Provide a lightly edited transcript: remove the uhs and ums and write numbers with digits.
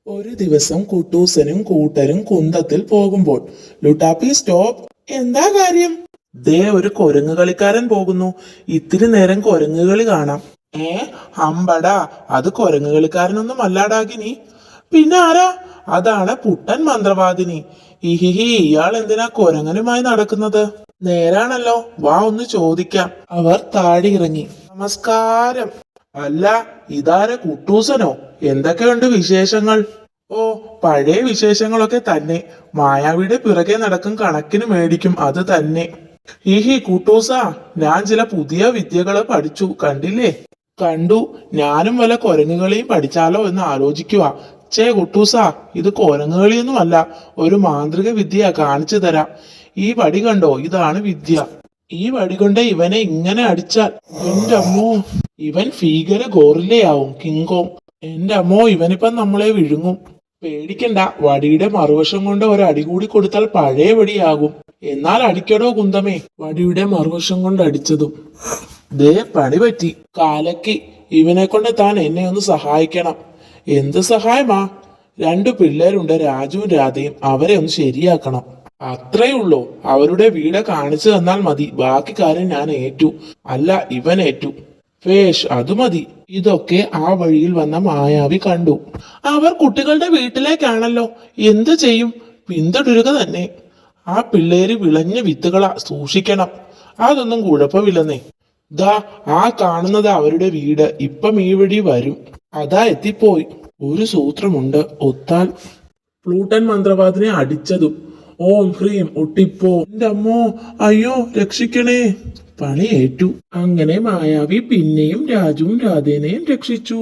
ഒരു ദിവസം കുട്ടൂസനും കൂട്ടരും കുന്തത്തിൽ പോകുമ്പോൾ ലുട്ടാപ്പി സ്റ്റോപ്പ്. എന്താ കാര്യം? ദേ ഒരു കുരങ്ങ് കളിക്കാരൻ പോകുന്നു. ഇത്തിരി നേരം കുരങ്ങ് കളി കാണാം. അമ്പടാ, അത് കുരങ്ങ് കളിക്കാരനൊന്നും അല്ലാടാകിനി. പിന്നെ ആരാ? അതാണ് പുട്ടൻ മന്ത്രവാദിനി. ഇഹിഹി, ഇയാൾ എന്തിനാ കുരങ്ങനുമായി നടക്കുന്നത്? നേരാണല്ലോ, വാ ഒന്ന് ചോദിക്കാം. അവർ താഴെ ഇറങ്ങി. നമസ്കാരം. അല്ല, ഇതാര കുട്ടൂസനോ? എന്തൊക്കെയുണ്ട് വിശേഷങ്ങൾ? ഓ, പഴയ വിശേഷങ്ങളൊക്കെ തന്നെ. മായാവിയുടെ പിറകെ നടക്കും, കണക്കിന് മേടിക്കും, അത് തന്നെ. ഈഹി കുട്ടൂസ, ഞാൻ ചില പുതിയ വിദ്യകള് പഠിച്ചു, കണ്ടില്ലേ? കണ്ടു. ഞാനും വല്ല കുരങ്ങുകളെയും പഠിച്ചാലോ എന്ന് ആലോചിക്കുക. കുട്ടൂസ, ഇത് കുരങ്ങുകളിയൊന്നുമല്ല, ഒരു മാന്ത്രിക വിദ്യ, കാണിച്ചു തരാം. ഈ വടി കണ്ടോ? ഇതാണ് വിദ്യ. ഈ വടി കൊണ്ട് ഇവനെ ഇങ്ങനെ അടിച്ചാൽ, എന്റെ അമ്മോ, ഇവൻ ഭീകര ഗോറില്ലയാവും, കിങ്കോങ്. എന്റെ അമ്മോ, ഇവനിപ്പം നമ്മളെ വിഴുങ്ങും. പേടിക്കണ്ട, വടിയുടെ മറുവശം കൊണ്ട് ഒരടി കൂടി കൊടുത്താൽ പഴയ വടിയാകും. എന്നാൽ അടിക്കടോ കുന്തമേ. വടിയുടെ മറുവശം കൊണ്ട് അടിച്ചതും ദേ പണി പറ്റി. കാലക്കി, ഇവനെ കൊണ്ട് താൻ എന്നെ ഒന്ന് സഹായിക്കണം. എന്ത് സഹായമാ? 2 പിള്ളേരുണ്ട്, രാജുവും രാധയും. അവരെ ഒന്ന് ശരിയാക്കണം. അത്രയുള്ളൂ. അവരുടെ വീട് കാണിച്ചു തന്നാൽ മതി. ബാക്കി കാര്യം ഞാൻ ഏറ്റു. അല്ല, ഇവൻ ഏറ്റു. ഫേഷ്, അത് മതി. ഇതൊക്കെ ആ വഴിയിൽ വന്ന മായാവി കണ്ടു. അവർ കുട്ടികളുടെ വീട്ടിലേക്കാണല്ലോ. എന്തു ചെയ്യും? പിന്തുടരുക തന്നെ. ആ പിള്ളേര് വിളഞ്ഞ വിത്തുകളാ, സൂക്ഷിക്കണം. അതൊന്നും കുഴപ്പമില്ലെന്നേ. ദാ ആ കാണുന്നത് അവരുടെ വീട്. ഇപ്പം ഈ വഴി വരും. അതാ എത്തിപ്പോയി. ഒരു സൂത്രമുണ്ട്, ഒത്താൽ. പ്ലൂട്ടൻ മന്ത്രവാദിനെ അടിച്ചതും ഓം ഹ്രീം ഒട്ടിപ്പോ. എന്റെ അമ്മോ, അയ്യോ, രക്ഷിക്കണേ. പണി ഏറ്റു. അങ്ങനെ മായാവി പിന്നെയും രാജുവും രാധേനെയും രക്ഷിച്ചു.